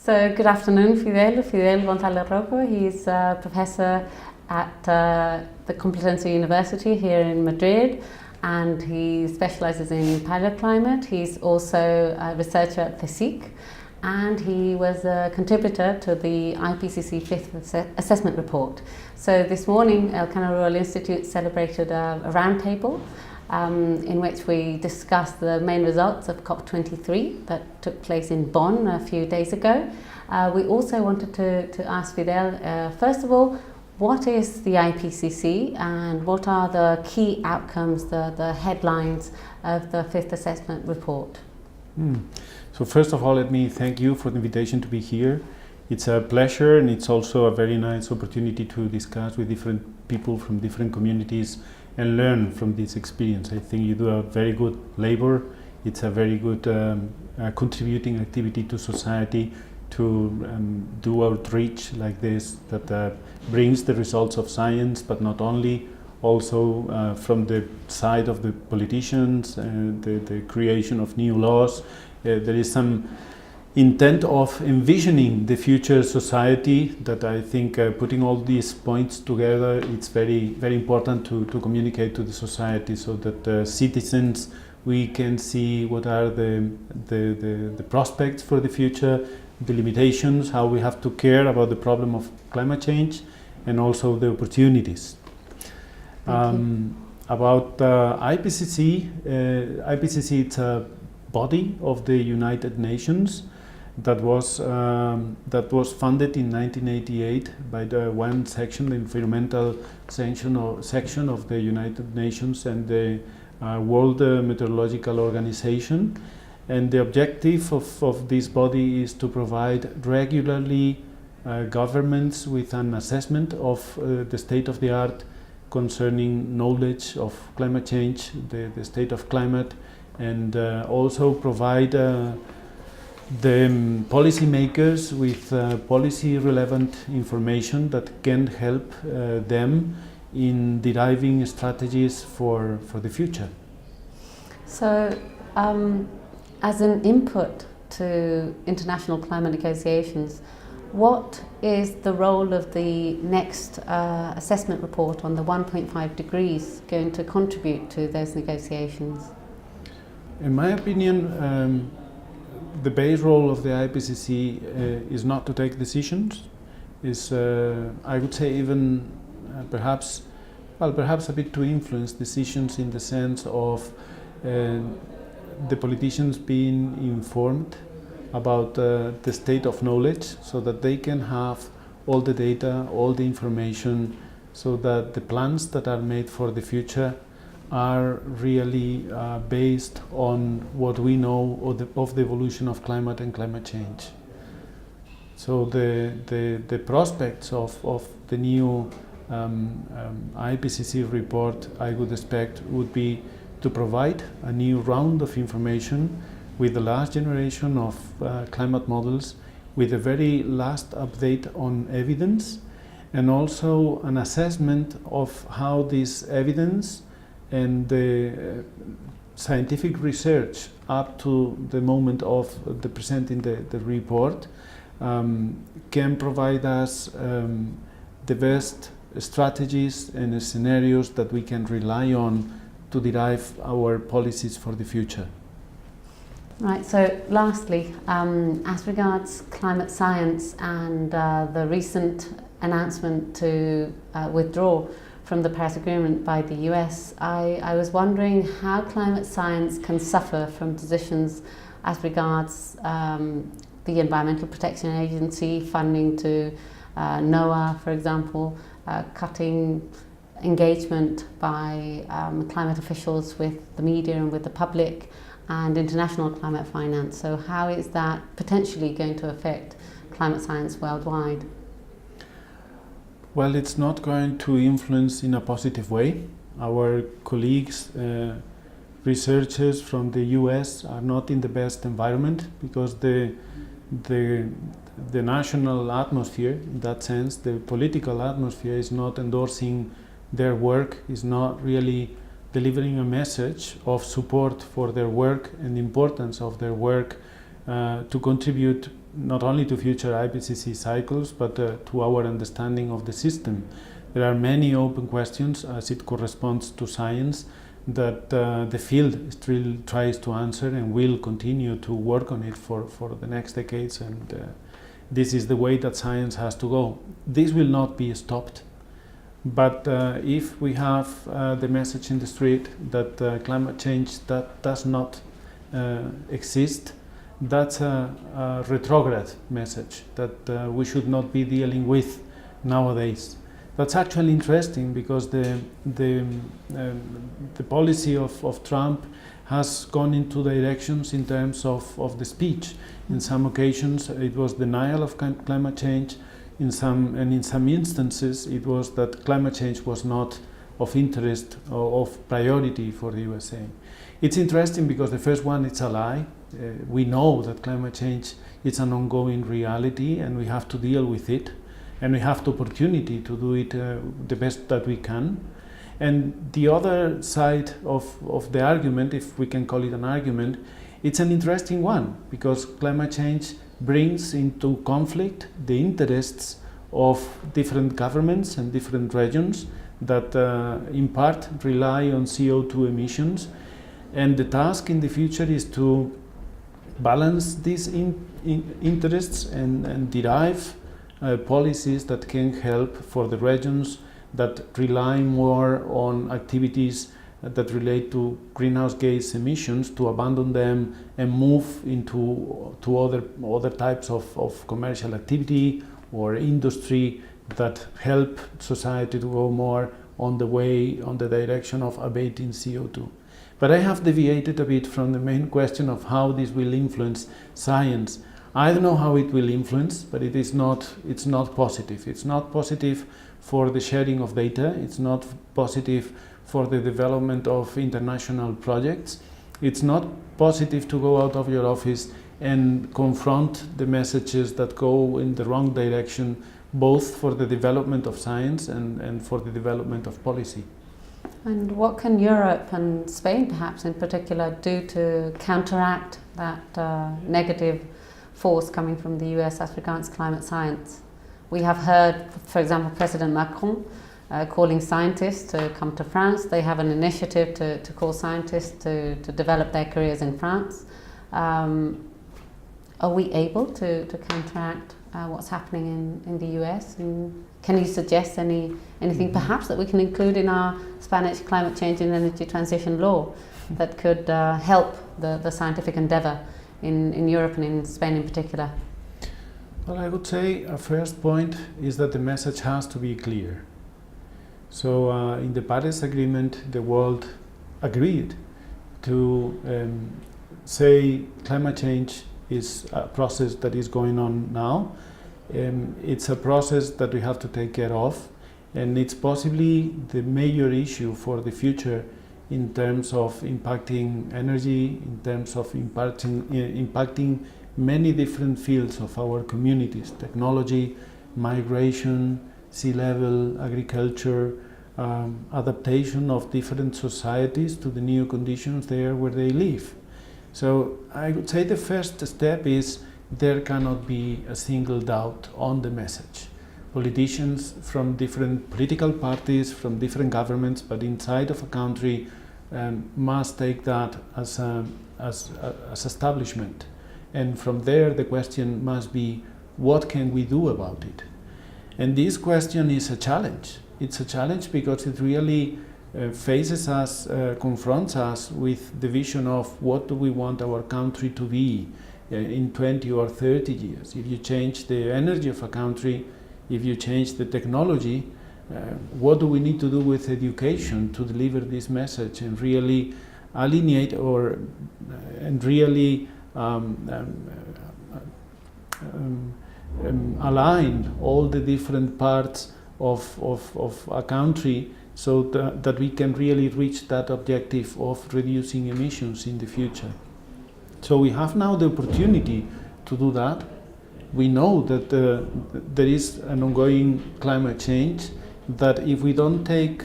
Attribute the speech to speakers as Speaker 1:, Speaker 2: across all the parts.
Speaker 1: So good afternoon, Fidel González-Rouco. He's a professor at the Complutense University here in Madrid, and he specialises in paleoclimate. He's also a researcher at CSIC, and he was a contributor to the IPCC 5th Assessment Report. So this morning, Elcano Royal Institute celebrated a roundtable in which we discussed the main results of COP23 that took place in Bonn a few days ago. We also wanted to ask Fidel, first of all, what is the IPCC and what are the key outcomes, the headlines of the 5th Assessment Report?
Speaker 2: So first of all, let me thank you for the invitation to be here. It's a pleasure, and it's also a very nice opportunity to discuss with different people from different communities and learn from this experience. I think you do a very good labor. It's a very good contributing activity to society to do outreach like this that brings the results of science, but not only, also from the side of the politicians, the creation of new laws. There is some intent of envisioning the future society that I think putting all these points together, it's very, very important to communicate to the society so that citizens, we can see what are the prospects for the future, the limitations, how we have to care about the problem of climate change, and also the opportunities. About IPCC, IPCC it's a body of the United Nations that was funded in 1988 by the one section, the environmental section of the United Nations and the World Meteorological Organization. And the objective of this body is to provide regularly governments with an assessment of the state of the art concerning knowledge of climate change, the state of climate, and also provide the policymakers with policy relevant information that can help them in deriving strategies for the future. So
Speaker 1: as an input to international climate negotiations, what is the role of the next assessment report on the 1.5 degrees going to contribute to those negotiations?
Speaker 2: In my opinion, the base role of the IPCC is not to take decisions, is I would say even perhaps a bit to influence decisions in the sense of the politicians being informed about the state of knowledge so that they can have all the data, all the information, so that the plans that are made for the future are really based on what we know of the evolution of climate and climate change. So the prospects of the new IPCC report, I would expect, would be to provide a new round of information with the last generation of climate models, with a very last update on evidence, and also an assessment of how this evidence and the scientific research up to the moment of the presenting the report can provide us the best strategies and scenarios that we can rely on to derive our policies for the future.
Speaker 1: Right, so lastly, as regards climate science and the recent announcement to withdraw from the Paris Agreement by the US, I was wondering how climate science can suffer from decisions as regards the Environmental Protection Agency funding to NOAA, for example, cutting engagement by climate officials with the media and with the public, and international climate finance. So how is that potentially going to affect climate science worldwide?
Speaker 2: Well, it's not going to influence in a positive way. Our colleagues, researchers from the US are not in the best environment because the national atmosphere, in that sense, the political atmosphere is not endorsing their work, is not really delivering a message of support for their work and the importance of their work to contribute not only to future IPCC cycles, but to our understanding of the system. There are many open questions as it corresponds to science that the field still tries to answer and will continue to work on it for the next decades, and this is the way that science has to go. This will not be stopped, but if we have the message in the street that climate change that does not exist, that's a retrograde message that we should not be dealing with nowadays. That's actually interesting because the policy of Trump has gone into directions in terms of the speech. In some occasions it was denial of climate change, in some instances it was that climate change was not of interest or of priority for the USA. It's interesting because the first one, it's a lie. We know that climate change is an ongoing reality and we have to deal with it, and we have the opportunity to do it the best that we can. And the other side of the argument, if we can call it an argument, it's an interesting one, because climate change brings into conflict the interests of different governments and different regions that in part rely on CO2 emissions. And the task in the future is to balance these interests and derive policies that can help for the regions that rely more on activities that relate to greenhouse gas emissions, to abandon them and move into other types of commercial activity or industry that help society to go more on the direction of abating CO2. But I have deviated a bit from the main question of how this will influence science. I don't know how it will influence, but it's not positive. It's not positive for the sharing of data. It's not positive for the development of international projects. It's not positive to go out of your office and confront the messages that go in the wrong direction, both for the development of science and for the development of policy.
Speaker 1: And what can Europe and Spain perhaps in particular do to counteract that negative force coming from the US as regards climate science? We have heard, for example, President Macron calling scientists to come to France. They have an initiative to call scientists to develop their careers in France. Are we able to counteract what's happening in the US? And can you suggest anything perhaps that we can include in our Spanish climate change and energy transition law that could help the scientific endeavour in Europe and in Spain in particular?
Speaker 2: Well, I would say a first point is that the message has to be clear. So in the Paris Agreement, the world agreed to say climate change is a process that is going on now. It's a process that we have to take care of, and it's possibly the major issue for the future in terms of impacting energy, in terms of impacting many different fields of our communities: technology, migration, sea level, agriculture, adaptation of different societies to the new conditions there where they live. So I would say the first step is there cannot be a single doubt on the message. Politicians from different political parties, from different governments, but inside of a country must take that as establishment. And from there the question must be, what can we do about it? And this question is a challenge. It's a challenge because it really faces us, confronts us with the vision of what do we want our country to be in 20 or 30 years. If you change the energy of a country, if you change the technology, what do we need to do with education to deliver this message and really alienate and really align all the different parts of a country so that we can really reach that objective of reducing emissions in the future. So we have now the opportunity to do that. We know that there is an ongoing climate change that if we don't take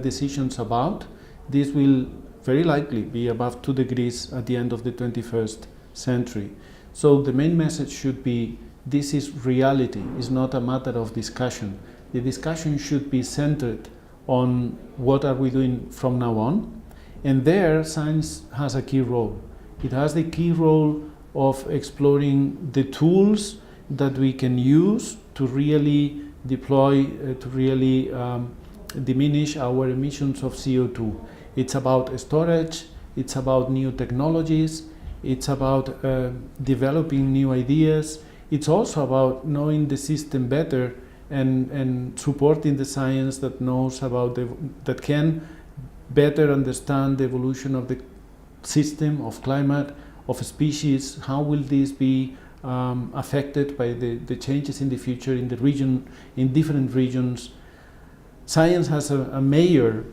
Speaker 2: decisions about, this will very likely be above 2 degrees at the end of the 21st century. So the main message should be, this is reality, it's not a matter of discussion. The discussion should be centered on what are we doing from now on, and there science has a key role. It has the key role of exploring the tools that we can use to really deploy, to really diminish our emissions of CO2. It's about storage, it's about new technologies, it's about developing new ideas. It's also about knowing the system better and supporting the science that knows about that can better understand the evolution of the system, of climate, of species. How will this be affected by the changes in the future in the region, in different regions? Science has a major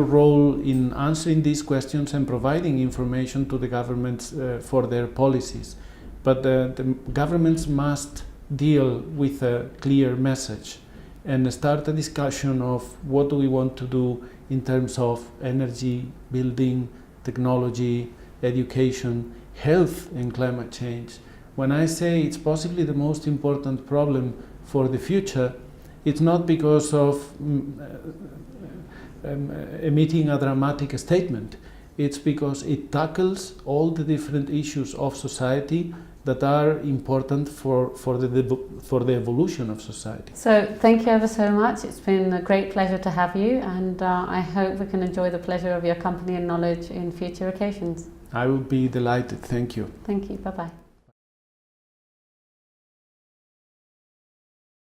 Speaker 2: role in answering these questions and providing information to the governments for their policies. But the governments must deal with a clear message and start a discussion of what do we want to do in terms of energy, building, technology, education, health and climate change. When I say it's possibly the most important problem for the future, it's not because of emitting a dramatic statement. It's because it tackles all the different issues of society that are important for the evolution of society.
Speaker 1: So thank you ever so much. It's been a great pleasure to have you, and I hope we can enjoy the pleasure of your company and knowledge in future occasions.
Speaker 2: I would be delighted. Thank you.
Speaker 1: Thank you. Bye-bye.